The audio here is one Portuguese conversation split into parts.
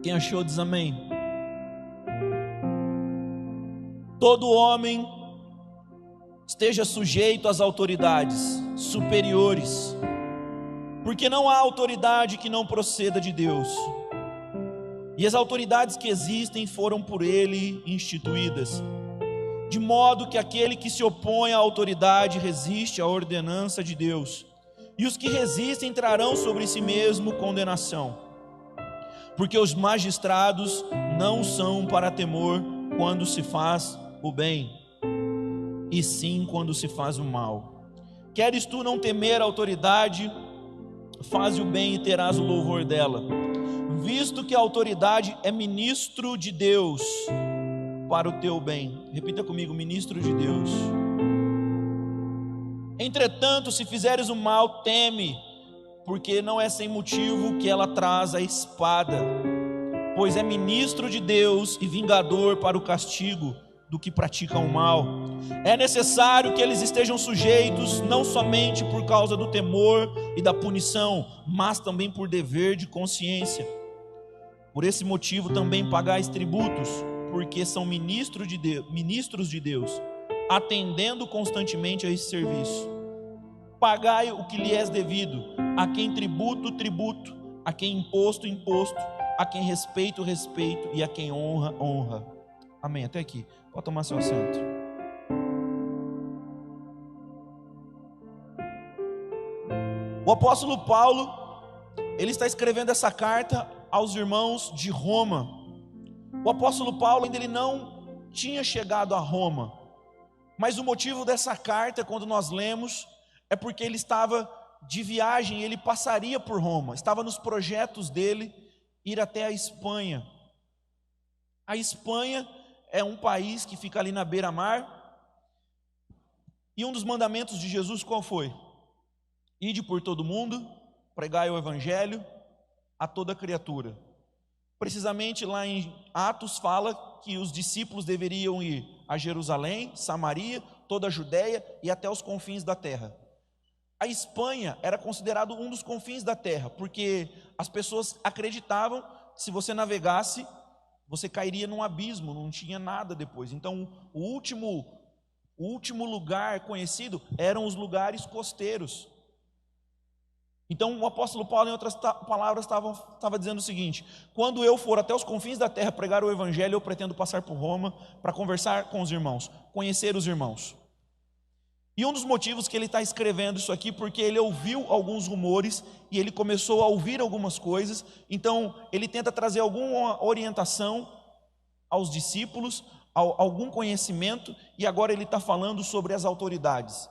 Quem achou diz amém. Todo homem esteja sujeito às autoridades superiores, porque não há autoridade que não proceda de Deus, e as autoridades que existem foram por Ele instituídas, de modo que aquele que se opõe à autoridade resiste à ordenança de Deus, e os que resistem trarão sobre si mesmo condenação, porque os magistrados não são para temor quando se faz o bem, e sim quando se faz o mal. Queres tu não temer a autoridade? Faze o bem e terás o louvor dela, visto que a autoridade é ministro de Deus para o teu bem. Repita comigo: ministro de Deus. Entretanto, se fizeres o mal, teme, porque não é sem motivo que ela traz a espada, pois é ministro de Deus e vingador para o castigo do que praticam o mal. É necessário que eles estejam sujeitos, não somente por causa do temor e da punição, mas também por dever de consciência. Por esse motivo também pagais tributos, porque são ministros de Deus, atendendo constantemente a esse serviço. Pagai o que lhe é devido, a quem tributo, tributo, a quem imposto, imposto, a quem respeito, respeito, e a quem honra, honra. Amém, até aqui. Pode tomar seu assento. O apóstolo Paulo, ele está escrevendo essa carta aos irmãos de Roma. O apóstolo Paulo ainda ele não tinha chegado a Roma, mas o motivo dessa carta, quando nós lemos, é porque ele estava de viagem, ele passaria por Roma, estava nos projetos dele ir até a Espanha. A Espanha é um país que fica ali na beira-mar, e um dos mandamentos de Jesus qual foi? Ide por todo mundo, pregai o evangelho a toda criatura. Precisamente lá em Atos fala que os discípulos deveriam ir a Jerusalém, Samaria, toda a Judéia e até os confins da terra. A Espanha era considerado um dos confins da terra, porque as pessoas acreditavam que se você navegasse, você cairia num abismo, não tinha nada depois. Então o último lugar conhecido eram os lugares costeiros. Então o apóstolo Paulo, em outras palavras, estava dizendo o seguinte: quando eu for até os confins da terra pregar o evangelho, eu pretendo passar por Roma para conversar com os irmãos, conhecer os irmãos. E um dos motivos que ele está escrevendo isso aqui, porque ele ouviu alguns rumores e ele começou a ouvir algumas coisas, então ele tenta trazer alguma orientação aos discípulos, algum conhecimento, e agora ele está falando sobre as autoridades.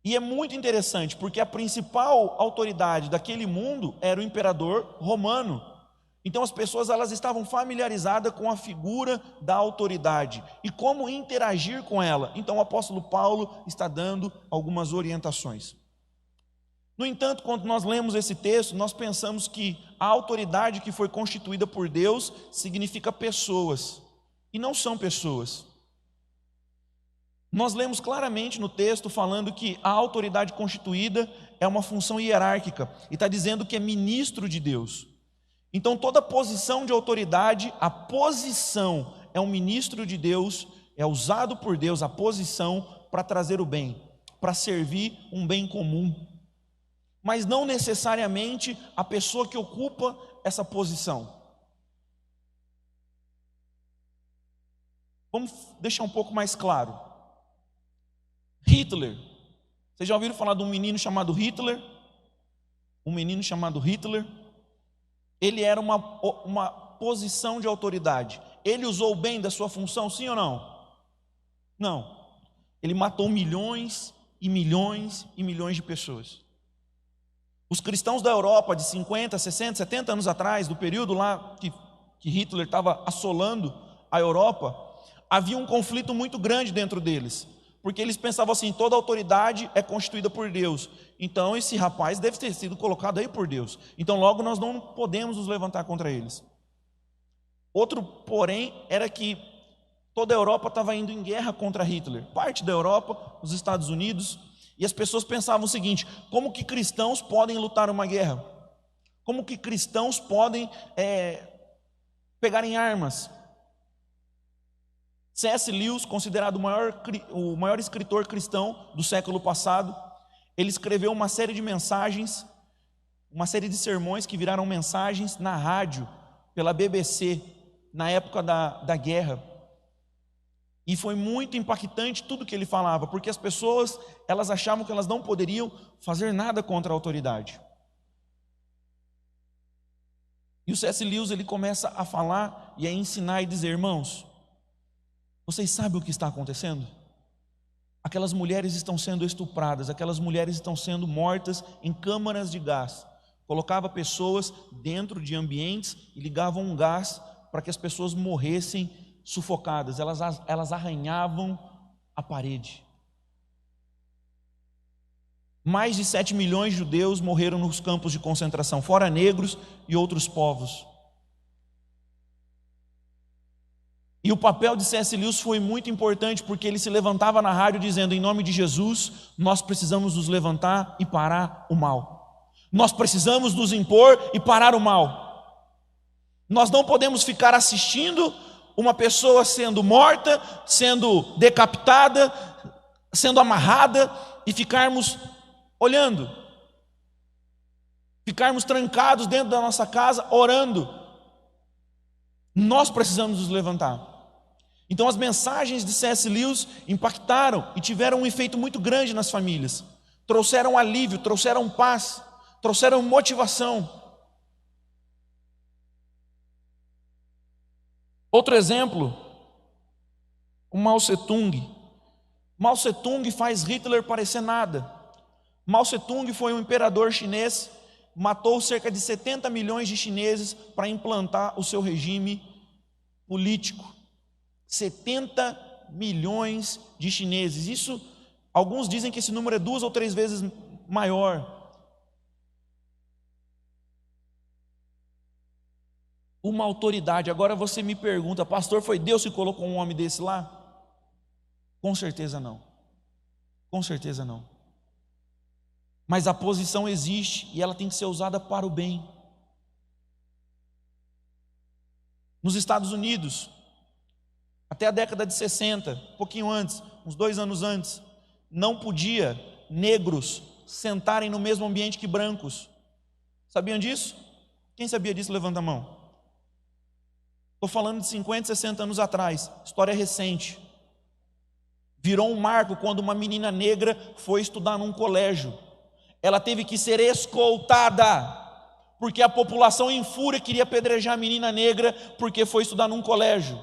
E é muito interessante, porque a principal autoridade daquele mundo era o imperador romano. Então as pessoas elas estavam familiarizadas com a figura da autoridade e como interagir com ela. Então o apóstolo Paulo está dando algumas orientações. No entanto, quando nós lemos esse texto, nós pensamos que a autoridade que foi constituída por Deus significa pessoas, e não são pessoas. Nós lemos claramente no texto falando que a autoridade constituída é uma função hierárquica, e está dizendo que é ministro de Deus. Então toda posição de autoridade, a posição é um ministro de Deus, é usado por Deus a posição para trazer o bem, para servir um bem comum, mas não necessariamente a pessoa que ocupa essa posição. Vamos deixar um pouco mais claro. Hitler, vocês já ouviram falar de um menino chamado Hitler? Um menino chamado Hitler. Ele era uma posição de autoridade. Ele usou o bem da sua função, sim ou não? Não. Ele matou milhões e milhões e milhões de pessoas. Os cristãos da Europa de 50, 60, 70 anos atrás, do período lá que Hitler estava assolando a Europa, havia um conflito muito grande dentro deles, porque eles pensavam assim: toda autoridade é constituída por Deus, então esse rapaz deve ter sido colocado aí por Deus, então logo nós não podemos nos levantar contra eles. Outro porém era que toda a Europa estava indo em guerra contra Hitler, parte da Europa, os Estados Unidos, e as pessoas pensavam o seguinte: como que cristãos podem lutar uma guerra? Como que cristãos podem pegarem armas. C.S. Lewis, considerado o maior escritor cristão do século passado, ele escreveu uma série de mensagens, uma série de sermões que viraram mensagens na rádio, pela BBC, na época da guerra. E foi muito impactante tudo que ele falava, porque as pessoas, elas achavam que elas não poderiam fazer nada contra a autoridade. E o C.S. Lewis, ele começa a falar e a ensinar e dizer: irmãos, vocês sabem o que está acontecendo? Aquelas mulheres estão sendo estupradas, aquelas mulheres estão sendo mortas em câmaras de gás. Colocava pessoas dentro de ambientes e ligavam um gás para que as pessoas morressem sufocadas. Elas arranhavam a parede. Mais de 7 milhões de judeus morreram nos campos de concentração, fora negros e outros povos. E o papel de C.S. Lewis foi muito importante, porque ele se levantava na rádio dizendo: em nome de Jesus, nós precisamos nos levantar e parar o mal. Nós precisamos nos impor e parar o mal. Nós não podemos ficar assistindo uma pessoa sendo morta, sendo decapitada, sendo amarrada e ficarmos olhando. Ficarmos trancados dentro da nossa casa orando. Nós precisamos nos levantar. Então as mensagens de C.S. Lewis impactaram e tiveram um efeito muito grande nas famílias. Trouxeram alívio, trouxeram paz, trouxeram motivação. Outro exemplo, o Mao Tse-tung. Mao Tse-tung faz Hitler parecer nada. Mao Tse-tung foi um imperador chinês, matou cerca de 70 milhões de chineses para implantar o seu regime político. 70 milhões de chineses. Isso, alguns dizem que esse número é 2 ou 3 vezes maior. Uma autoridade. Agora você me pergunta: pastor, foi Deus que colocou um homem desse lá? Com certeza não. Com certeza não. Mas a posição existe e ela tem que ser usada para o bem. Nos Estados Unidos, até a década de 60, um pouquinho antes, uns 2 anos antes, não podia negros sentarem no mesmo ambiente que brancos. Sabiam disso? Quem sabia disso, levanta a mão. Estou falando de 50, 60 anos atrás, história recente. Virou um marco quando uma menina negra foi estudar num colégio. Ela teve que ser escoltada, porque a população em fúria queria apedrejar a menina negra porque foi estudar num colégio.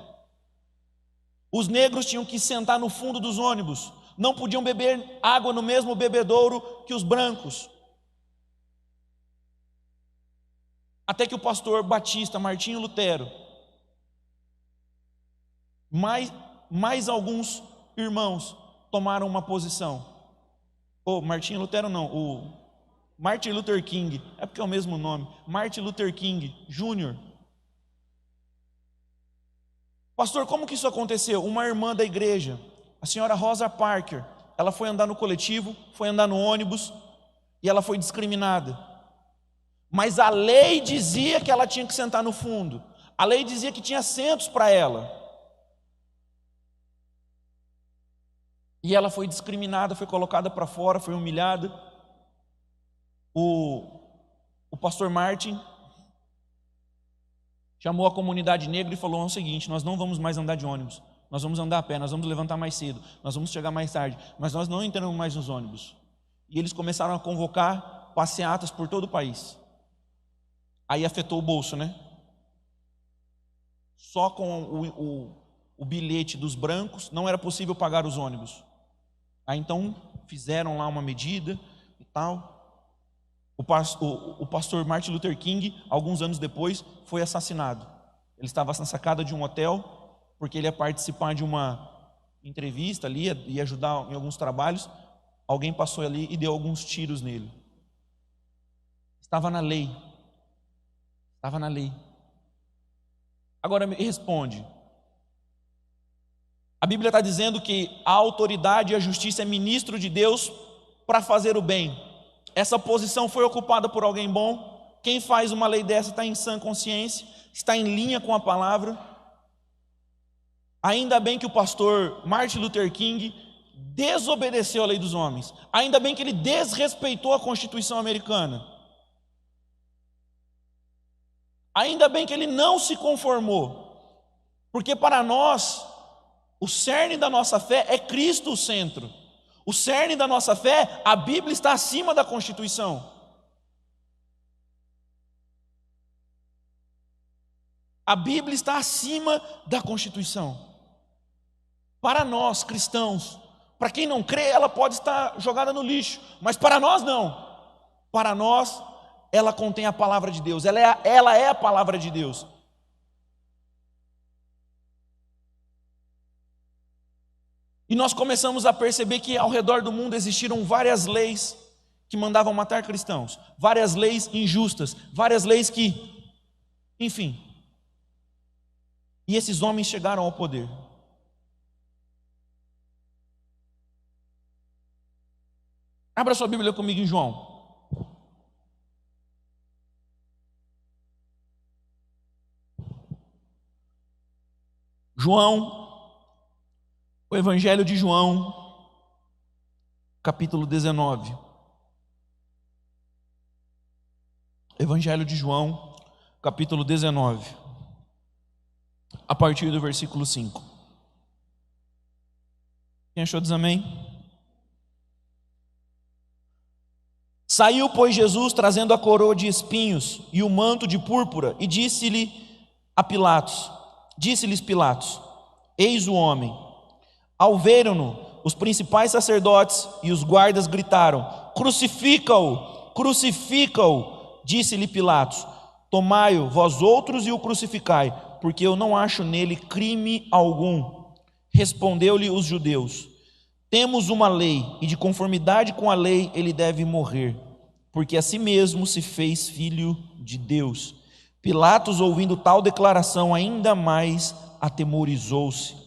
Os negros tinham que sentar no fundo dos ônibus, não podiam beber água no mesmo bebedouro que os brancos. Até que o pastor batista Martinho Lutero, mais alguns irmãos tomaram uma posição. Martinho Lutero não, o Martin Luther King, é porque é o mesmo nome, Martin Luther King Jr. Pastor, como que isso aconteceu? Uma irmã da igreja, a senhora Rosa Parker, ela foi andar no coletivo, foi andar no ônibus e ela foi discriminada. Mas a lei dizia que ela tinha que sentar no fundo. A lei dizia que tinha assentos para ela. E ela foi discriminada, foi colocada para fora, foi humilhada. O pastor Martin chamou a comunidade negra e falou o seguinte: nós não vamos mais andar de ônibus, nós vamos andar a pé, nós vamos levantar mais cedo, nós vamos chegar mais tarde, mas nós não entramos mais nos ônibus. E eles começaram a convocar passeatas por todo o país. Aí afetou o bolso, né? Só com o bilhete dos brancos não era possível pagar os ônibus. Aí então fizeram lá uma medida e tal. O pastor Martin Luther King, alguns anos depois, foi assassinado. Ele estava na sacada de um hotel, porque ele ia participar de uma entrevista ali, ia ajudar em alguns trabalhos. Alguém passou ali e deu alguns tiros nele. Estava na lei. Estava na lei. Agora me responde. A Bíblia está dizendo que a autoridade e a justiça é ministro de Deus para fazer o bem. Essa posição foi ocupada por alguém bom? Quem faz uma lei dessa está em sã consciência, está em linha com a palavra. Ainda bem que o pastor Martin Luther King desobedeceu a lei dos homens. Ainda bem que ele desrespeitou a Constituição americana. Ainda bem que ele não se conformou. Porque para nós, o cerne da nossa fé é Cristo o centro. O cerne da nossa fé, a Bíblia está acima da Constituição. A Bíblia está acima da Constituição. Para nós, cristãos, para quem não crê, ela pode estar jogada no lixo, mas para nós não. Para nós, ela contém a palavra de Deus, ela é a palavra de Deus. E nós começamos a perceber que ao redor do mundo existiram várias leis que mandavam matar cristãos, várias leis injustas, várias leis que, enfim. E esses homens chegaram ao poder. Abra sua Bíblia comigo em João. O Evangelho de João, capítulo 19. Evangelho de João, capítulo 19, a partir do versículo 5. Quem achou diz amém? Saiu, pois, Jesus trazendo a coroa de espinhos e o manto de púrpura, e disse-lhes Pilatos: eis o homem. Ao verem-no, os principais sacerdotes e os guardas gritaram: crucifica-o, crucifica-o. Disse-lhe Pilatos: tomai-o vós outros e o crucificai, porque eu não acho nele crime algum. Respondeu-lhe os judeus: temos uma lei, e de conformidade com a lei ele deve morrer, porque a si mesmo se fez filho de Deus. Pilatos, ouvindo tal declaração, ainda mais atemorizou-se.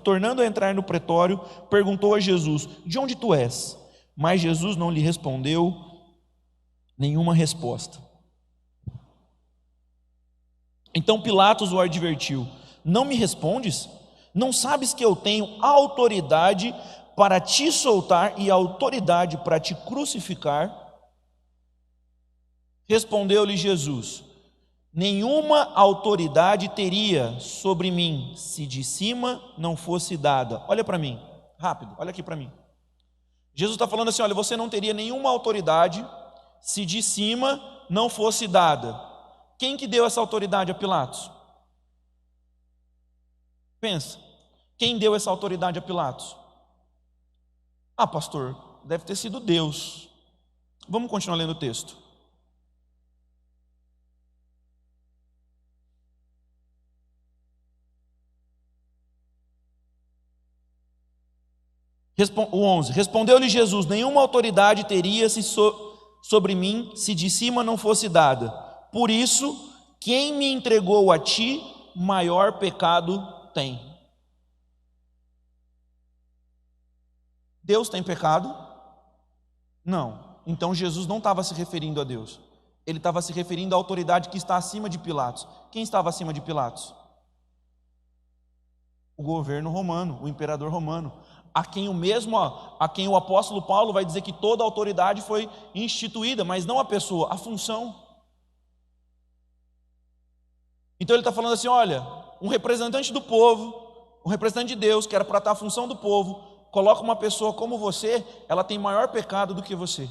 Tornando a entrar no pretório, perguntou a Jesus: de onde tu és? Mas Jesus não lhe respondeu nenhuma resposta. Então Pilatos o advertiu: não me respondes? Não sabes que eu tenho autoridade para te soltar e autoridade para te crucificar? Respondeu-lhe Jesus: nenhuma autoridade teria sobre mim se de cima não fosse dada. Olha para mim, rápido, olha aqui para mim. Jesus está falando assim: olha, você não teria nenhuma autoridade se de cima não fosse dada. Quem que deu essa autoridade a Pilatos? Pensa, quem deu essa autoridade a Pilatos? Ah, pastor, deve ter sido Deus. Vamos continuar lendo o texto. O 11. Respondeu-lhe Jesus: nenhuma autoridade teria sobre mim se de cima não fosse dada. Por isso, quem me entregou a ti, maior pecado tem. Deus tem pecado? Não. Então Jesus não estava se referindo a Deus. Ele estava se referindo à autoridade que está acima de Pilatos. Quem estava acima de Pilatos? O governo romano, o imperador romano, a quem o apóstolo Paulo vai dizer que toda a autoridade foi instituída, mas não a pessoa, a função. Então ele está falando assim: olha, um representante do povo, um representante de Deus, que era para estar a função do povo, coloca uma pessoa como você, ela tem maior pecado do que você.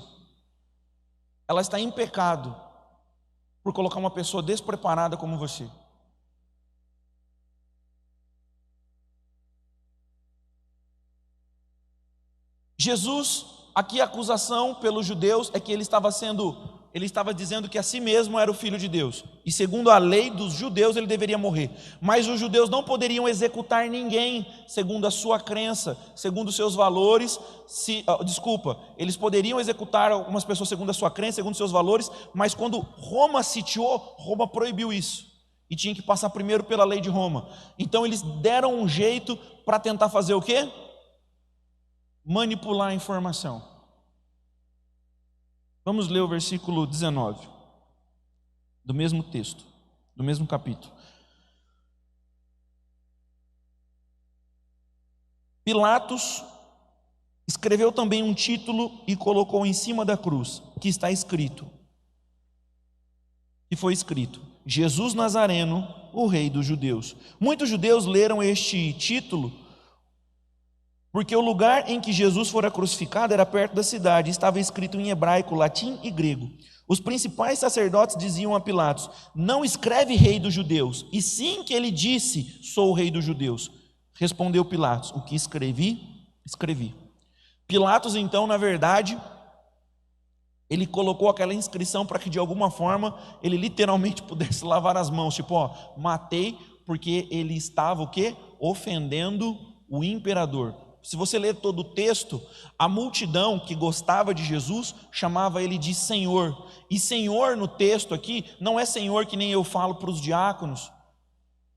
Ela está em pecado por colocar uma pessoa despreparada como você. Jesus, aqui a acusação pelos judeus é que ele estava dizendo que a si mesmo era o filho de Deus, e segundo a lei dos judeus ele deveria morrer, mas os judeus não poderiam executar ninguém segundo a sua crença, segundo os seus valores. Eles poderiam executar algumas pessoas segundo a sua crença, segundo os seus valores, mas quando Roma sitiou, Roma proibiu isso, e tinha que passar primeiro pela lei de Roma. Então eles deram um jeito para tentar fazer o quê? Manipular a informação. Vamos ler o versículo 19, do mesmo texto, do mesmo capítulo. Pilatos escreveu também um título e colocou em cima da cruz, que está escrito, que foi escrito: Jesus Nazareno, o Rei dos Judeus. Muitos judeus leram este título porque o lugar em que Jesus fora crucificado era perto da cidade, estava escrito em hebraico, latim e grego. Os principais sacerdotes diziam a Pilatos: não escreve Rei dos Judeus, e sim que ele disse: sou o Rei dos Judeus. Respondeu Pilatos: o que escrevi, escrevi. Pilatos, então, na verdade, ele colocou aquela inscrição para que de alguma forma ele literalmente pudesse lavar as mãos, tipo, matei porque ele estava o quê? Ofendendo o imperador. Se você ler todo o texto, a multidão que gostava de Jesus chamava ele de Senhor. E Senhor no texto aqui não é Senhor que nem eu falo para os diáconos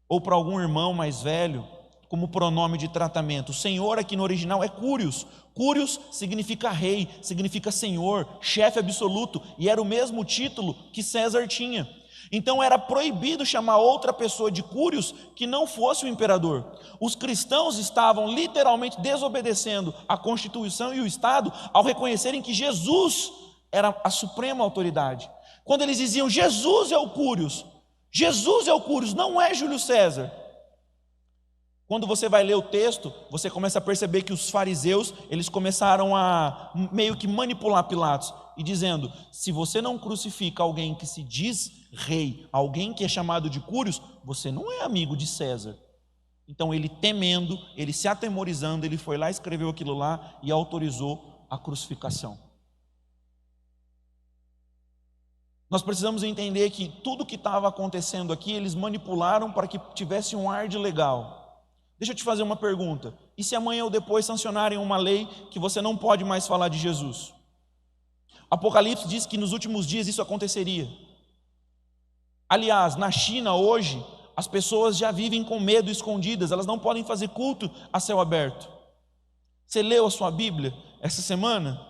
ou para algum irmão mais velho, como pronome de tratamento. Senhor aqui no original é Cúrios. Cúrios significa rei, significa senhor, chefe absoluto, e era o mesmo título que César tinha. Então era proibido chamar outra pessoa de Cúrios que não fosse o imperador. Os cristãos estavam literalmente desobedecendo a Constituição e o Estado ao reconhecerem que Jesus era a suprema autoridade. Quando eles diziam: Jesus é o Cúrios, Jesus é o Cúrios, não é Júlio César. Quando você vai ler o texto, você começa a perceber que os fariseus, eles começaram a meio que manipular Pilatos, e dizendo: se você não crucifica alguém que se diz rei, alguém que é chamado de Cúrios, você não é amigo de César. Então ele, temendo, ele se atemorizando, ele foi lá, escreveu aquilo lá e autorizou a crucificação. Nós precisamos entender que tudo que estava acontecendo aqui, eles manipularam para que tivesse um ar de legal. Deixa eu te fazer uma pergunta: e se amanhã ou depois sancionarem uma lei que você não pode mais falar de Jesus? Apocalipse diz que nos últimos dias isso aconteceria. Aliás, na China hoje, as pessoas já vivem com medo, escondidas, elas não podem fazer culto a céu aberto. Você leu a sua Bíblia essa semana?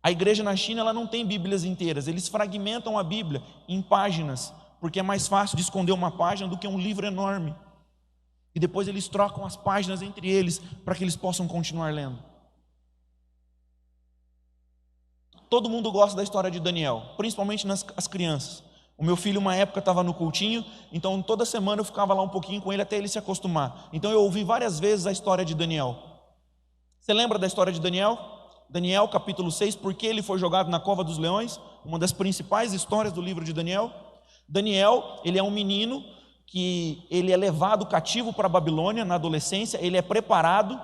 A igreja na China, ela não tem Bíblias inteiras, eles fragmentam a Bíblia em páginas, porque é mais fácil de esconder uma página do que um livro enorme. E depois eles trocam as páginas entre eles para que eles possam continuar lendo. Todo mundo gosta da história de Daniel, principalmente as crianças. O meu filho, uma época, estava no cultinho, então toda semana eu ficava lá um pouquinho com ele até ele se acostumar. Então eu ouvi várias vezes a história de Daniel. Você lembra da história de Daniel? Daniel, capítulo 6, por que ele foi jogado na cova dos leões? Uma das principais histórias do livro de Daniel. Daniel, ele é um menino que ele é levado cativo para a Babilônia na adolescência, ele é preparado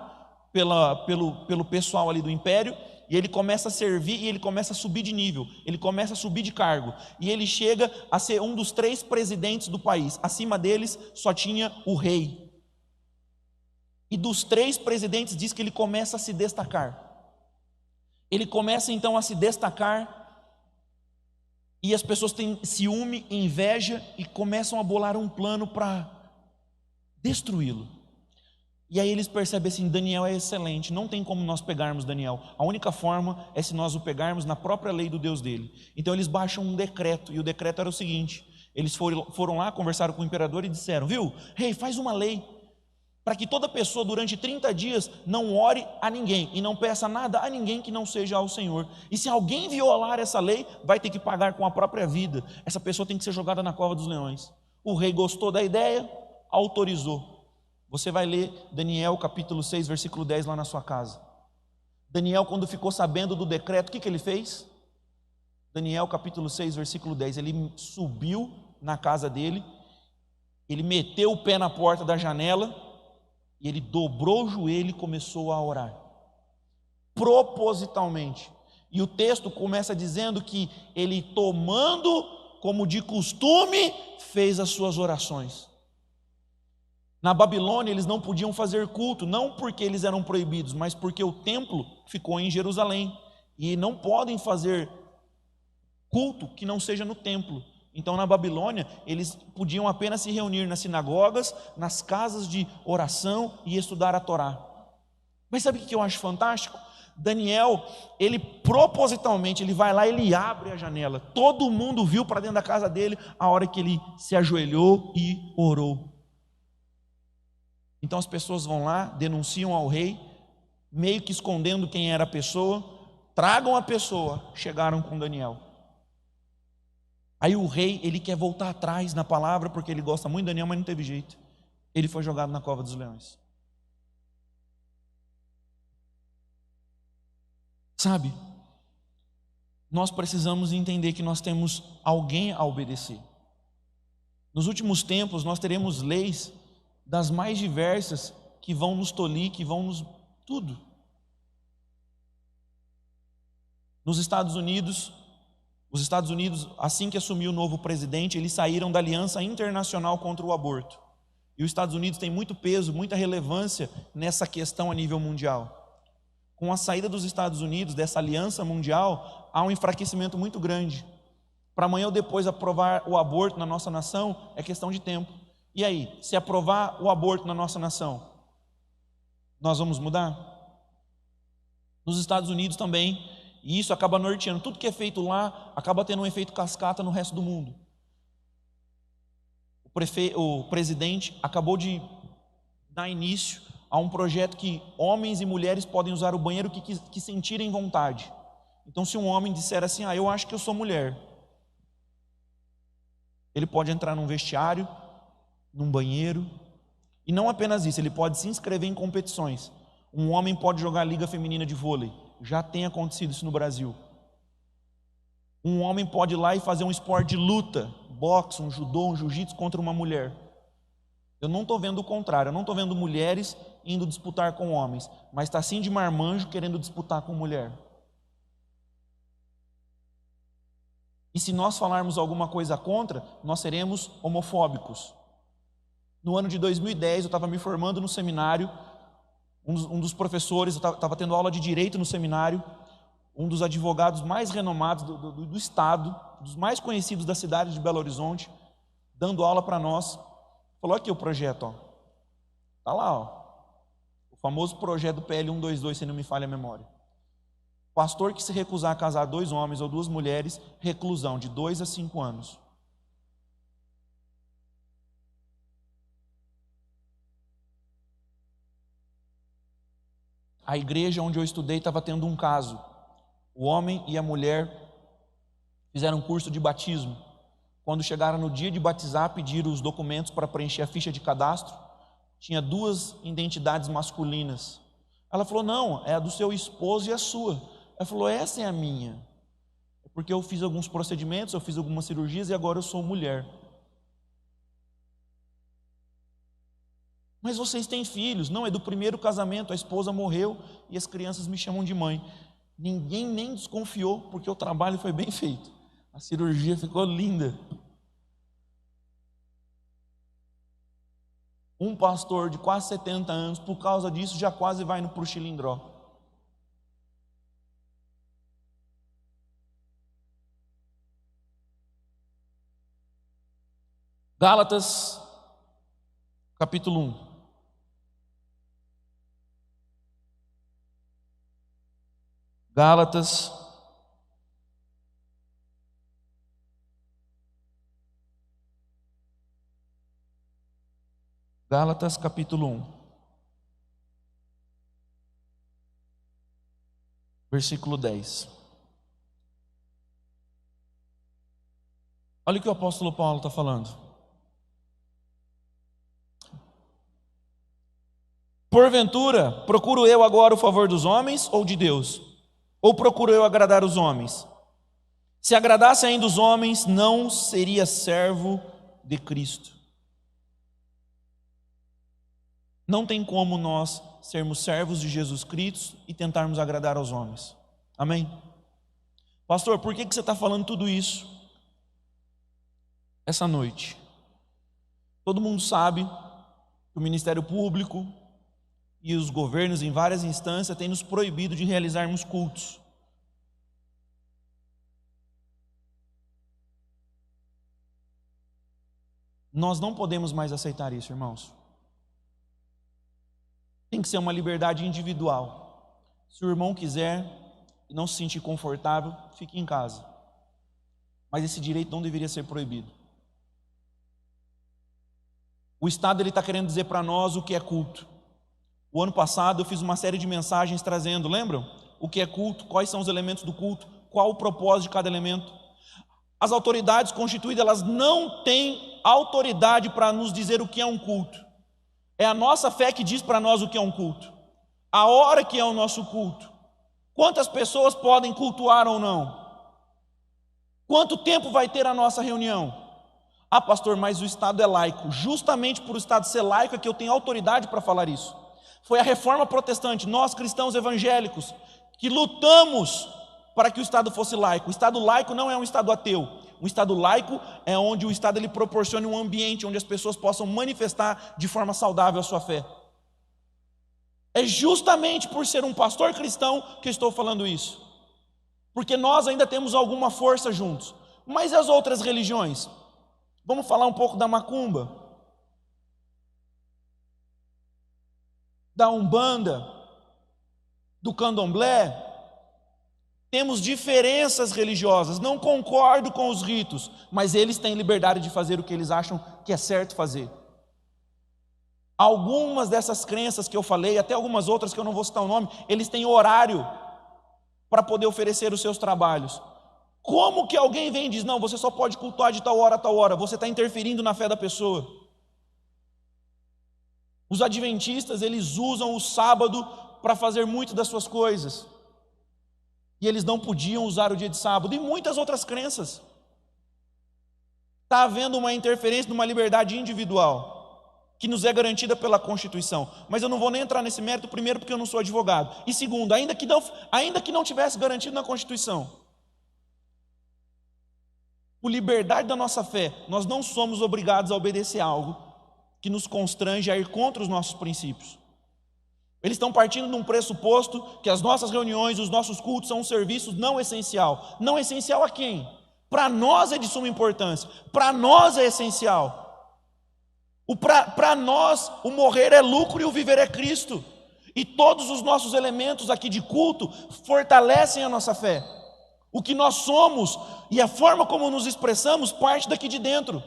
pelo pessoal ali do império, e ele começa a servir e ele começa a subir de nível, ele começa a subir de cargo, e ele chega a ser um dos 3 presidentes do país. Acima deles só tinha o rei. E dos 3 presidentes diz que ele começa a se destacar. Ele começa então a se destacar, e as pessoas têm ciúme, inveja, e começam a bolar um plano para destruí-lo. E aí eles percebem assim: Daniel é excelente, não tem como nós pegarmos Daniel. A única forma é se nós o pegarmos na própria lei do Deus dele. Então eles baixam um decreto, e o decreto era o seguinte: eles foram lá, conversaram com o imperador e disseram: viu, rei, faz uma lei para que toda pessoa durante 30 dias não ore a ninguém e não peça nada a ninguém que não seja ao Senhor. E se alguém violar essa lei, vai ter que pagar com a própria vida. Essa pessoa tem que ser jogada na cova dos leões. O rei gostou da ideia, autorizou. Você vai ler Daniel capítulo 6, versículo 10 lá na sua casa. Daniel, quando ficou sabendo do decreto, o que ele fez? Daniel capítulo 6, versículo 10, ele subiu na casa dele, ele meteu o pé na porta da janela, e ele dobrou o joelho e começou a orar, propositalmente. E o texto começa dizendo que ele, tomando como de costume, fez as suas orações. Na Babilônia eles não podiam fazer culto, não porque eles eram proibidos, mas porque o templo ficou em Jerusalém, e não podem fazer culto que não seja no templo. Então na Babilônia eles podiam apenas se reunir nas sinagogas, nas casas de oração e estudar a Torá. Mas sabe o que eu acho fantástico? Daniel, ele propositalmente, ele vai lá, ele abre a janela. Todo mundo viu para dentro da casa dele a hora que ele se ajoelhou e orou. Então as pessoas vão lá, denunciam ao rei, meio que escondendo quem era a pessoa, tragam a pessoa, chegaram com Daniel. Aí o rei, ele quer voltar atrás na palavra, porque ele gosta muito de Daniel, mas não teve jeito. Ele foi jogado na cova dos leões. Sabe, nós precisamos entender que nós temos alguém a obedecer. Nos últimos tempos, nós teremos leis das mais diversas que vão nos tolir, que vão nos... tudo. Nos Estados Unidos, os Estados Unidos, assim que assumiu o novo presidente, eles saíram da aliança internacional contra o aborto. E os Estados Unidos têm muito peso, muita relevância nessa questão a nível mundial. Com a saída dos Estados Unidos dessa aliança mundial, há um enfraquecimento muito grande. Para amanhã ou depois aprovar o aborto na nossa nação é questão de tempo. E aí, se aprovar o aborto na nossa nação, nós vamos mudar? Nos Estados Unidos também, e isso acaba norteando. Tudo que é feito lá acaba tendo um efeito cascata no resto do mundo. O presidente acabou de dar início a um projeto que homens e mulheres podem usar o banheiro que sentirem vontade. Então, se um homem disser assim, eu acho que eu sou mulher, ele pode entrar num vestiário, num banheiro, e não apenas isso, ele pode se inscrever em competições. Um homem pode jogar a liga feminina de vôlei, já tem acontecido isso no Brasil. Um homem pode ir lá e fazer um esporte de luta, boxe, um judô, um jiu-jitsu contra uma mulher. Eu não estou vendo o contrário, eu não estou vendo mulheres indo disputar com homens, mas está sim de marmanjo querendo disputar com mulher. E se nós falarmos alguma coisa contra, nós seremos homofóbicos. No ano de 2010, eu estava me formando no seminário, um dos professores, eu estava tendo aula de direito no seminário, um dos advogados mais renomados do estado, dos mais conhecidos da cidade de Belo Horizonte, dando aula para nós, falou aqui o projeto, está lá, o famoso projeto do PL 122, se não me falha a memória. Pastor que se recusar a casar 2 homens ou 2 mulheres, reclusão de 2 a 5 anos. A igreja onde eu estudei estava tendo um caso. O homem e a mulher fizeram um curso de batismo. Quando chegaram no dia de batizar, pediram os documentos para preencher a ficha de cadastro. Tinha 2 identidades masculinas. Ela falou, não, é a do seu esposo e a sua. Ela falou, essa é a minha. É porque eu fiz alguns procedimentos, eu fiz algumas cirurgias e agora eu sou mulher. Mas vocês têm filhos? Não, é do primeiro casamento, a esposa morreu e as crianças me chamam de mãe. Ninguém nem desconfiou, porque o trabalho foi bem feito. A cirurgia ficou linda. Um pastor de quase 70 anos, por causa disso, já quase vai para o Chilindró. Gálatas, capítulo 1. Gálatas, capítulo 1, versículo 10. Olha o que o apóstolo Paulo está falando. Porventura, procuro eu agora o favor dos homens ou de Deus? Ou procuro eu agradar os homens? Se agradasse ainda os homens, não seria servo de Cristo. Não tem como nós sermos servos de Jesus Cristo e tentarmos agradar aos homens. Amém? Pastor, por que você está falando tudo isso essa noite? Todo mundo sabe que o Ministério Público e os governos em várias instâncias têm nos proibido de realizarmos cultos. Nós não podemos mais aceitar isso, irmãos. Tem que ser uma liberdade individual. Se o irmão quiser e não se sentir confortável, fique em casa. Mas esse direito não deveria ser proibido. O Estado está querendo dizer para nós o que é culto. O ano passado eu fiz uma série de mensagens trazendo, lembram? O que é culto, quais são os elementos do culto, qual o propósito de cada elemento. As autoridades constituídas, elas não têm autoridade para nos dizer o que é um culto. É a nossa fé que diz para nós o que é um culto. A hora que é o nosso culto. Quantas pessoas podem cultuar ou não? Quanto tempo vai ter a nossa reunião? Ah, pastor, mas o Estado é laico. Justamente por o Estado ser laico é que eu tenho autoridade para falar isso. Foi a reforma protestante, nós cristãos evangélicos, que lutamos para que o Estado fosse laico. O Estado laico não é um Estado ateu. O Estado laico é onde o Estado ele proporciona um ambiente onde as pessoas possam manifestar de forma saudável a sua fé. É justamente por ser um pastor cristão que eu estou falando isso. Porque nós ainda temos alguma força juntos. Mas e as outras religiões? Vamos falar um pouco da macumba, da umbanda, do candomblé. Temos diferenças religiosas, não concordo com os ritos, mas eles têm liberdade de fazer o que eles acham que é certo fazer. Algumas dessas crenças que eu falei, até algumas outras que eu não vou citar o nome, eles têm horário para poder oferecer os seus trabalhos. Como que alguém vem e diz, não, você só pode cultuar de tal hora a tal hora, você está interferindo na fé da pessoa. Os adventistas, eles usam o sábado para fazer muitas das suas coisas. E eles não podiam usar o dia de sábado, e muitas outras crenças. Está havendo uma interferência numa liberdade individual, que nos é garantida pela Constituição. Mas eu não vou nem entrar nesse mérito, primeiro porque eu não sou advogado. E segundo, ainda que não tivesse garantido na Constituição, por liberdade da nossa fé, nós não somos obrigados a obedecer algo que nos constrange a ir contra os nossos princípios. Eles estão partindo de um pressuposto que as nossas reuniões, os nossos cultos são um serviço não essencial. Não essencial a quem? Para nós é de suma importância, para nós é essencial. Para nós, o morrer é lucro e o viver é Cristo. E todos os nossos elementos aqui de culto fortalecem a nossa fé. O que nós somos e a forma como nos expressamos parte daqui de dentro.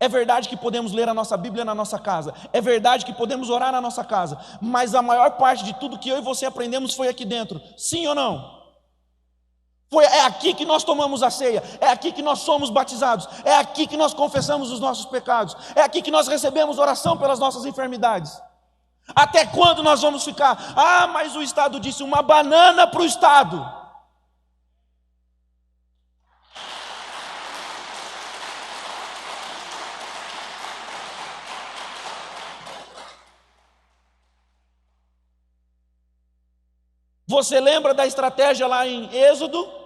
É verdade que podemos ler a nossa Bíblia na nossa casa. É verdade que podemos orar na nossa casa. Mas a maior parte de tudo que eu e você aprendemos foi aqui dentro. Sim ou não? É aqui que nós tomamos a ceia, é aqui que nós somos batizados, é aqui que nós confessamos os nossos pecados, é aqui que nós recebemos oração pelas nossas enfermidades. Até quando nós vamos ficar? Ah, mas o Estado disse, uma banana para o Estado. Você lembra da estratégia lá em Êxodo?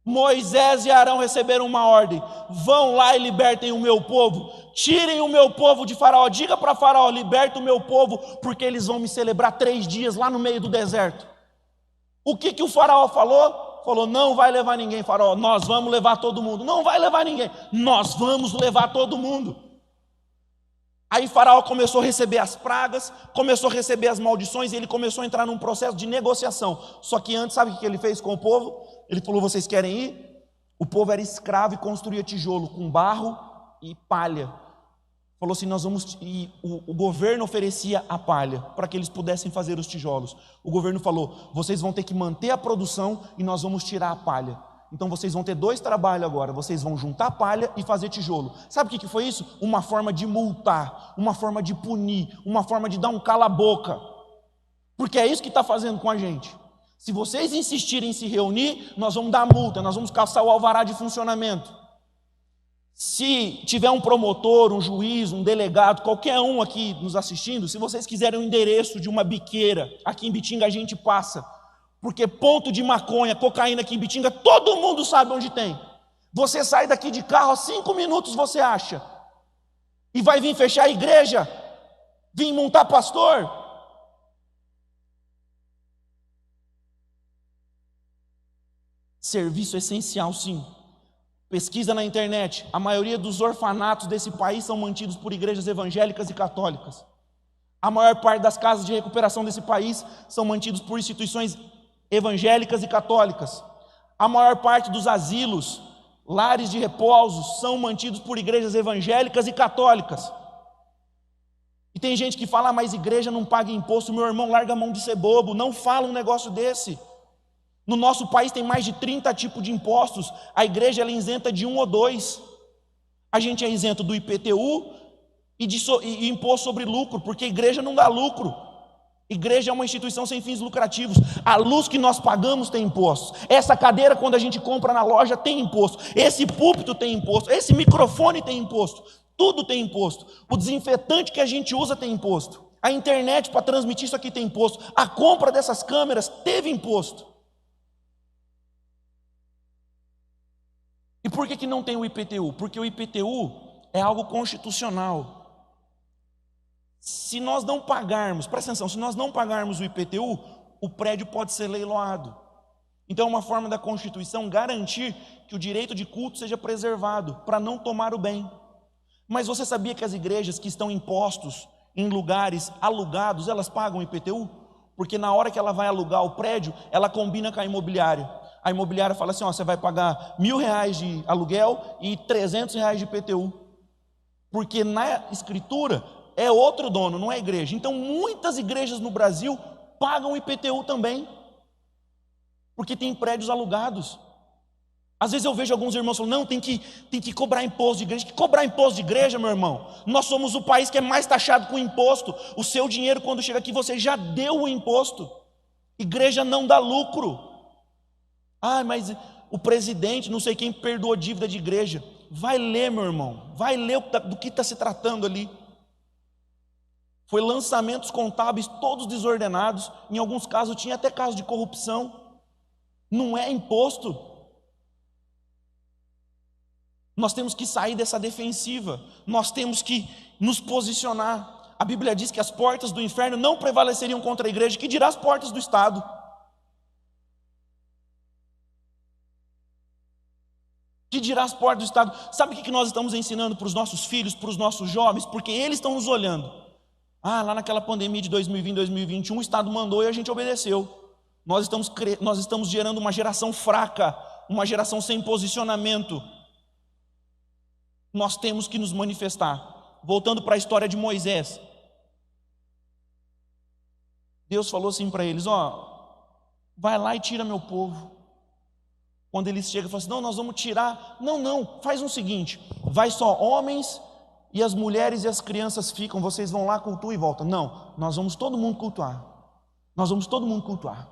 Moisés e Arão receberam uma ordem: vão lá e libertem o meu povo, tirem o meu povo de Faraó, diga para Faraó, liberta o meu povo, porque eles vão me celebrar 3 dias lá no meio do deserto. O que o Faraó falou? Falou, não vai levar ninguém, Faraó, nós vamos levar todo mundo. Não vai levar ninguém, nós vamos levar todo mundo. Aí Faraó começou a receber as pragas, começou a receber as maldições, e ele começou a entrar num processo de negociação. Só que antes, sabe o que ele fez com o povo? Ele falou, vocês querem ir? O povo era escravo e construía tijolo com barro e palha. Falou assim, nós vamos... E o governo oferecia a palha para que eles pudessem fazer os tijolos. O governo falou, vocês vão ter que manter a produção e nós vamos tirar a palha. Então vocês vão ter 2 trabalhos agora, vocês vão juntar palha e fazer tijolo. Sabe o que foi isso? Uma forma de multar, uma forma de punir, uma forma de dar um cala-boca. Porque é isso que está fazendo com a gente. Se vocês insistirem em se reunir, nós vamos dar multa, nós vamos caçar o alvará de funcionamento. Se tiver um promotor, um juiz, um delegado, qualquer um aqui nos assistindo, se vocês quiserem o endereço de uma biqueira, aqui em Bitinga a gente passa. Porque ponto de maconha, cocaína aqui em Bitinga, todo mundo sabe onde tem. Você sai daqui de carro, a 5 minutos você acha. E vai vir fechar a igreja, vir montar pastor. Serviço essencial, sim. Pesquisa na internet, a maioria dos orfanatos desse país são mantidos por igrejas evangélicas e católicas. A maior parte das casas de recuperação desse país são mantidos por instituições evangélicas e católicas. A maior parte dos asilos, lares de repouso, são mantidos por igrejas evangélicas e católicas. E tem gente que fala, mas igreja não paga imposto. Meu irmão, larga a mão de ser bobo, não fala um negócio desse. No nosso país tem mais de 30 tipos de impostos, a igreja ela é isenta de 1 ou 2. A gente é isento do IPTU e imposto sobre lucro, porque a igreja não dá lucro. Igreja é uma instituição sem fins lucrativos. A luz que nós pagamos tem imposto. Essa cadeira, quando a gente compra na loja, tem imposto. Esse púlpito tem imposto. Esse microfone tem imposto. Tudo tem imposto. O desinfetante que a gente usa tem imposto. A internet para transmitir isso aqui tem imposto. A compra dessas câmeras teve imposto. E por que não tem o IPTU? Porque o IPTU é algo constitucional. Se nós não pagarmos, presta atenção, se nós não pagarmos o IPTU, o prédio pode ser leiloado. Então é uma forma da Constituição garantir que o direito de culto seja preservado, para não tomar o bem. Mas você sabia que as igrejas que estão impostos em lugares alugados, elas pagam IPTU? Porque na hora que ela vai alugar o prédio, ela combina com a imobiliária. A imobiliária fala assim, ó, você vai pagar R$1.000 de aluguel e R$300 de IPTU. Porque na escritura é outro dono, não é igreja. Então muitas igrejas no Brasil pagam IPTU também, porque tem prédios alugados. Às vezes eu vejo alguns irmãos falando, não, tem que cobrar imposto de igreja. Que cobrar imposto de igreja, meu irmão? Nós somos o país que é mais taxado com imposto. O seu dinheiro, quando chega aqui, você já deu o imposto. Igreja não dá lucro. Ah, mas o presidente, não sei quem, perdoou dívida de igreja. Vai ler, meu irmão, vai ler do que está se tratando ali. Foi lançamentos contábeis todos desordenados. Em alguns casos tinha até caso de corrupção. Não é imposto. Nós temos que sair dessa defensiva. Nós temos que nos posicionar. A Bíblia diz que as portas do inferno não prevaleceriam contra a igreja, que dirá as portas do Estado. Que dirá as portas do Estado? Sabe o que nós estamos ensinando para os nossos filhos, para os nossos jovens? Porque eles estão nos olhando. Ah, lá naquela pandemia de 2020, 2021, o Estado mandou e a gente obedeceu. Nós estamos gerando uma geração fraca, uma geração sem posicionamento. Nós temos que nos manifestar. Voltando para a história de Moisés. Deus falou assim para eles, ó, vai lá e tira meu povo. Quando eles chegam e falam assim, não, nós vamos tirar. Não, faz o seguinte, vai só homens e as mulheres e as crianças ficam, vocês vão lá, cultuam e voltam. Não, nós vamos todo mundo cultuar. Nós vamos todo mundo cultuar.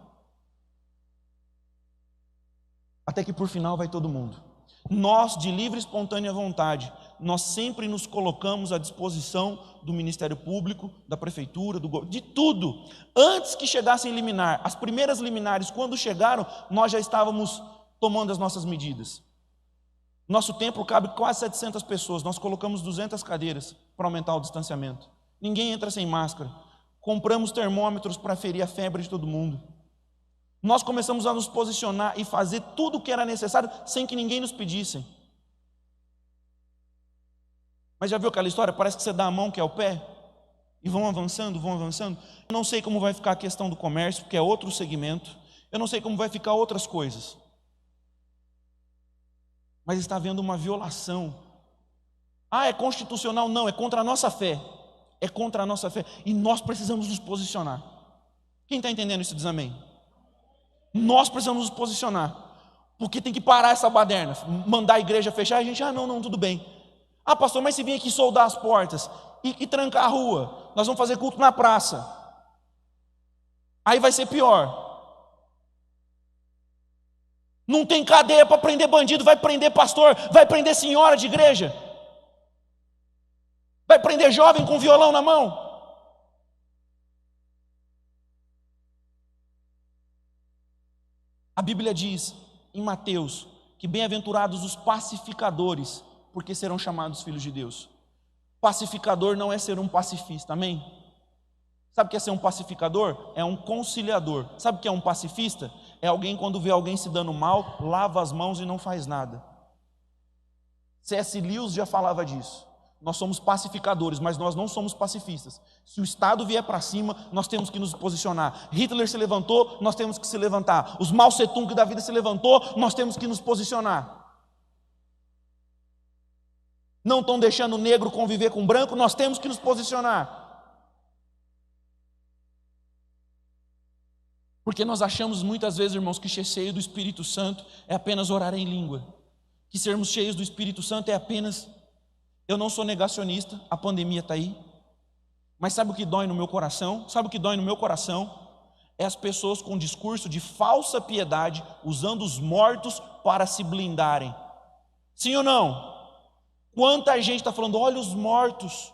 Até que por final vai todo mundo. Nós, de livre e espontânea vontade, nós sempre nos colocamos à disposição do Ministério Público, da Prefeitura, de tudo. Antes que chegassem liminar, as primeiras liminares, quando chegaram, nós já estávamos tomando as nossas medidas. Nosso templo cabe quase 700 pessoas, nós colocamos 200 cadeiras para aumentar o distanciamento. Ninguém entra sem máscara. Compramos termômetros para ferir a febre de todo mundo. Nós começamos a nos posicionar e fazer tudo o que era necessário sem que ninguém nos pedisse. Mas já viu aquela história? Parece que você dá a mão que é o pé e vão avançando, vão avançando. Eu não sei como vai ficar a questão do comércio, porque é outro segmento. Eu não sei como vai ficar outras coisas. Mas está havendo uma violação. Ah, é constitucional? Não, é contra a nossa fé. É contra a nossa fé. E nós precisamos nos posicionar. Quem está entendendo isso diz amém? Nós precisamos nos posicionar. Porque tem que parar essa baderna. Mandar a igreja fechar, a gente, não, tudo bem. Ah, pastor, mas se vir aqui soldar as portas e trancar a rua, nós vamos fazer culto na praça. Aí vai ser pior. Não tem cadeia para prender bandido, vai prender pastor, vai prender senhora de igreja. Vai prender jovem com violão na mão. A Bíblia diz em Mateus que bem-aventurados os pacificadores, porque serão chamados filhos de Deus. Pacificador não é ser um pacifista, amém? Sabe o que é ser um pacificador? É um conciliador. Sabe o que é um pacifista? É alguém quando vê alguém se dando mal, lava as mãos e não faz nada. C.S. Lewis já falava disso. nós somos pacificadores, mas nós não somos pacifistas. Se o Estado vier para cima, nós temos que nos posicionar. Hitler se levantou, nós temos que se levantar. Os Mao Tse-tung da vida se levantou, nós temos que nos posicionar. Não estão deixando o negro conviver com o branco, nós temos que nos posicionar. Porque nós achamos muitas vezes, irmãos, que ser cheio do Espírito Santo é apenas orar em língua. Que sermos cheios do Espírito Santo é apenas... Eu não sou negacionista, a pandemia está aí. Mas sabe o que dói no meu coração? Sabe o que dói no meu coração? É as pessoas com discurso de falsa piedade, usando os mortos para se blindarem. Sim ou não? Quanta gente está falando, olha os mortos,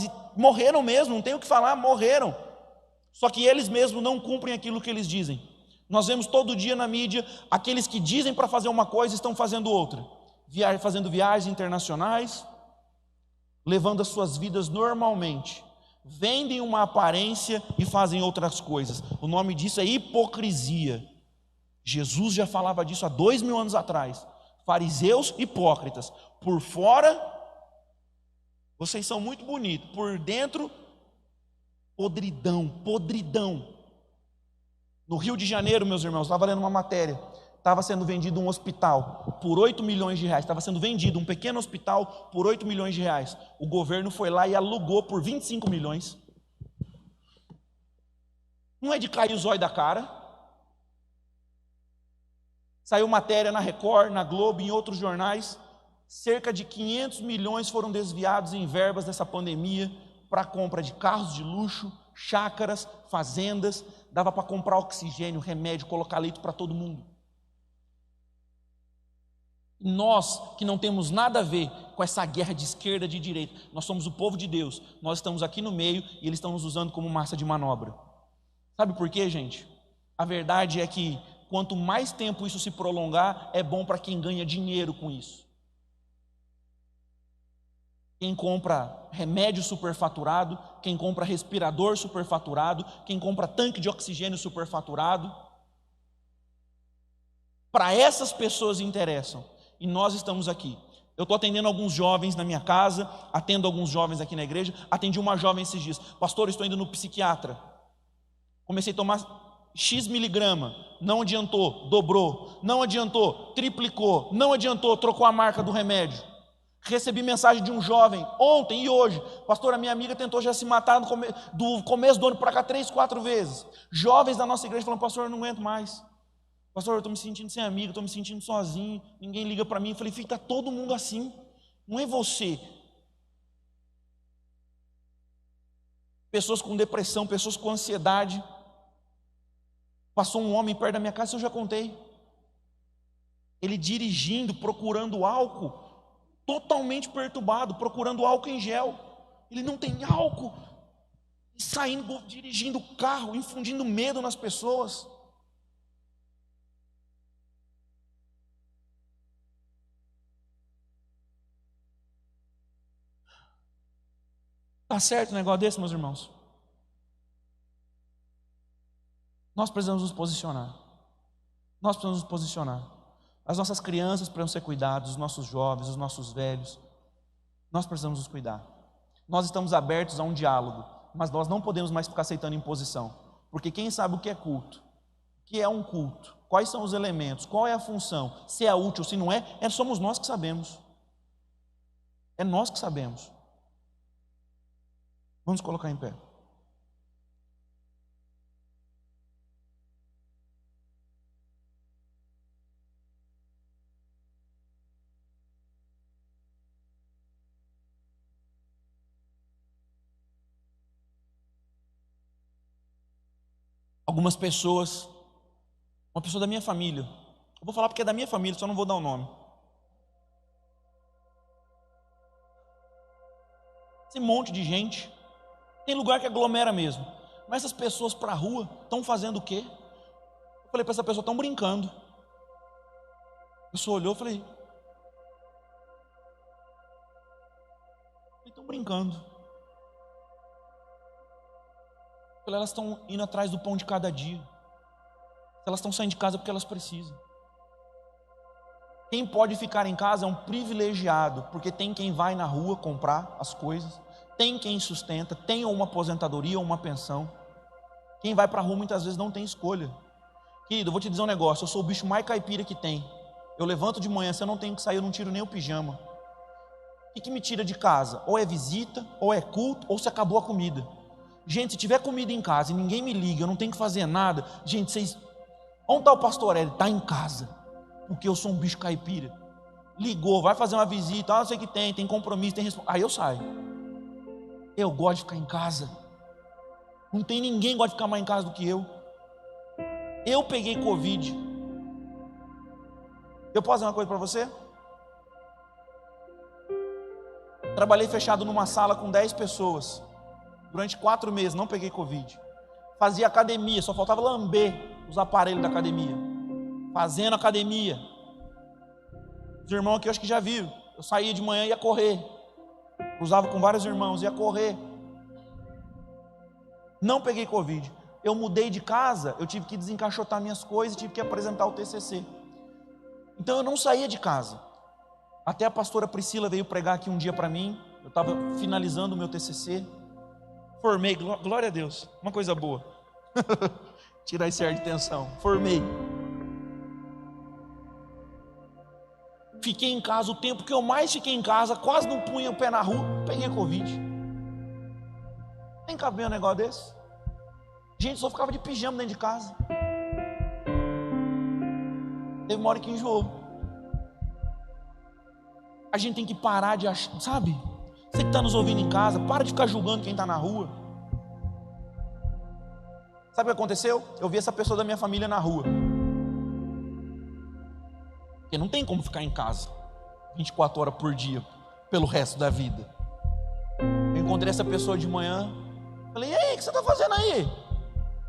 e morreram mesmo, não tem o que falar, morreram. Só que eles mesmos não cumprem aquilo que eles dizem. Nós vemos todo dia na mídia, aqueles que dizem para fazer uma coisa estão fazendo outra. Fazendo viagens internacionais, levando as suas vidas normalmente. Vendem uma aparência e fazem outras coisas. O nome disso é hipocrisia. Jesus já falava disso há 2000 anos atrás. Fariseus hipócritas. Por fora, vocês são muito bonitos. Por dentro, podridão. No Rio de Janeiro, meus irmãos, estava lendo uma matéria. Estava sendo vendido um hospital por 8 milhões de reais. Estava sendo vendido um pequeno hospital por 8 milhões de reais. O governo foi lá e alugou por 25 milhões. Não é de cair o zóio da cara. Saiu matéria na Record, na Globo, em outros jornais. Cerca de 500 milhões foram desviados em verbas dessa pandemia para a compra de carros de luxo, chácaras, fazendas. Dava para comprar oxigênio, remédio, colocar leito para todo mundo. Nós que não temos nada a ver com essa guerra de esquerda e de direita, nós somos o povo de Deus, nós estamos aqui no meio e eles estão nos usando como massa de manobra. Sabe por quê, gente? A verdade é que quanto mais tempo isso se prolongar, é bom para quem ganha dinheiro com isso. Quem compra remédio superfaturado, quem compra respirador superfaturado, quem compra tanque de oxigênio superfaturado, para essas pessoas interessam. E nós estamos aqui. Eu estou atendendo alguns jovens na minha casa, atendo alguns jovens aqui na igreja. Atendi uma jovem esses dias. Pastor, estou indo no psiquiatra. Comecei a tomar X miligrama. Não adiantou, dobrou. Não adiantou, triplicou. Não adiantou, trocou a marca do remédio. Recebi mensagem de um jovem ontem e hoje. Pastor, a minha amiga tentou já se matar do começo do ano para cá 3, 4 vezes. Jovens da nossa igreja falando, pastor, eu não aguento mais. Pastor, eu estou me sentindo sem amigo, estou me sentindo sozinho, ninguém liga para mim. Eu falei, filho, está todo mundo assim, não é você. Pessoas com depressão, pessoas com ansiedade. Passou um homem perto da minha casa, isso eu já contei. Ele dirigindo, procurando álcool, totalmente perturbado, procurando álcool em gel. Ele não tem álcool, e saindo, dirigindo o carro, infundindo medo nas pessoas. Está certo um negócio desse, meus irmãos? Nós precisamos nos posicionar. Nós precisamos nos posicionar. As nossas crianças precisam ser cuidadas, os nossos jovens, os nossos velhos. Nós precisamos nos cuidar. Nós estamos abertos a um diálogo, mas nós não podemos mais ficar aceitando imposição. Porque quem sabe o que é culto? O que é um culto? Quais são os elementos? Qual é a função? Se é útil, se não é, somos nós que sabemos. É nós que sabemos. Vamos colocar em pé. Algumas pessoas, uma pessoa da minha família, eu vou falar porque é da minha família, só não vou dar o nome. Esse monte de gente, tem lugar que aglomera mesmo, mas essas pessoas para a rua estão fazendo o quê? Eu falei para essa pessoa, estão brincando. A pessoa olhou, eu falei, estão brincando. Eu falei, elas estão indo atrás do pão de cada dia. Elas estão saindo de casa porque elas precisam. Quem pode ficar em casa é um privilegiado, porque tem quem vai na rua comprar as coisas, tem quem sustenta, tem uma aposentadoria ou uma pensão. Quem vai para a rua muitas vezes não tem escolha. Querido, eu vou te dizer um negócio, eu sou o bicho mais caipira que tem. Eu levanto de manhã, se eu não tenho que sair, eu não tiro nem o pijama. O que me tira de casa? Ou é visita, ou é culto, ou se acabou a comida. Gente, se tiver comida em casa e ninguém me liga, eu não tenho que fazer nada. Gente, vocês... Onde está o pastor Hélio? Está em casa. Porque eu sou um bicho caipira. Ligou, vai fazer uma visita, não sei o que tem compromisso, tem resposta. Aí eu saio. Eu gosto de ficar em casa. Não tem ninguém que gosta de ficar mais em casa do que eu. Eu peguei Covid. Eu posso dizer uma coisa para você? Trabalhei fechado numa sala com 10 pessoas. Durante 4 meses, não peguei Covid. Fazia academia, só faltava lamber os aparelhos da academia. Fazendo academia. Os irmãos aqui eu acho que já viram. Eu saía de manhã e ia correr. Cruzava com vários irmãos, ia correr. Não peguei Covid. Eu mudei de casa, eu tive que desencaixotar minhas coisas, tive que apresentar o TCC. Então eu não saía de casa. Até a pastora Priscila veio pregar aqui um dia para mim. Eu estava finalizando o meu TCC. Formei, glória a Deus, uma coisa boa. Tirar esse ar de tensão. Formei. Fiquei em casa, o tempo que eu mais fiquei em casa, quase não punha o pé na rua, peguei Covid. Nem cabia um negócio desse. Gente, só ficava de pijama dentro de casa. Teve uma hora que enjoou. A gente tem que parar de achar, sabe? Você que está nos ouvindo em casa, para de ficar julgando quem está na rua. Sabe o que aconteceu? Eu vi essa pessoa da minha família na rua. Porque não tem como ficar em casa 24 horas por dia pelo resto da vida. Eu encontrei essa pessoa de manhã. Falei, e aí, o que você está fazendo aí?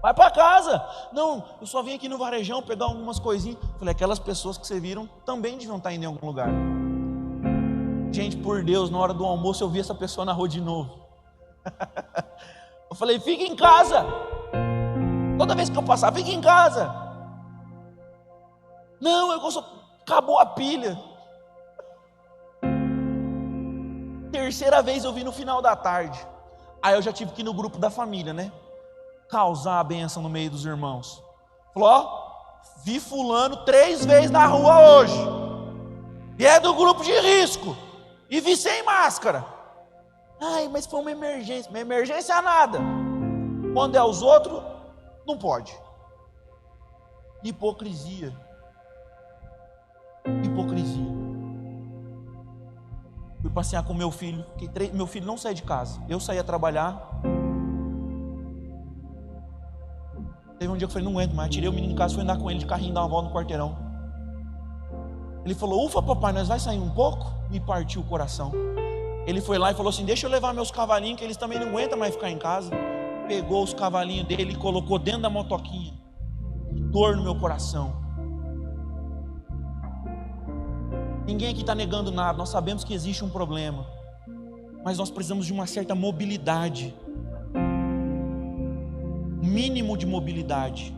Vai para casa. Não, eu só vim aqui no varejão pegar algumas coisinhas. Falei, aquelas pessoas que vocês viram também deviam estar indo em algum lugar. Gente, por Deus, na hora do almoço eu vi essa pessoa na rua de novo. Eu falei, fica em casa. Toda vez que eu passar, fica em casa. Não, eu gosto. Acabou a pilha. Terceira vez eu vi no final da tarde. Aí eu já tive que ir no grupo da família, né? Causar a bênção no meio dos irmãos. Falou, ó, vi fulano 3 vezes na rua hoje. E é do grupo de risco. E vi sem máscara. Ai, mas foi uma emergência. Uma emergência é nada. Quando é os outros, não pode. Hipocrisia. Hipocrisia. Fui passear com meu filho. Meu filho não sai de casa. Eu saía trabalhar. Teve um dia que eu falei, não aguento mais. Tirei o menino de casa, fui andar com ele de carrinho, dar uma volta no quarteirão. Ele falou, ufa papai, nós vai sair um pouco? Me partiu o coração. Ele foi lá e falou assim, deixa eu levar meus cavalinhos, que eles também não aguentam mais ficar em casa. Pegou os cavalinhos dele e colocou dentro da motoquinha. Dor no meu coração. Ninguém aqui está negando nada, nós sabemos que existe um problema. Mas nós precisamos de uma certa mobilidade. Mínimo de mobilidade.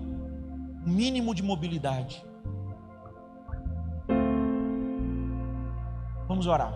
Mínimo de mobilidade. Vamos orar.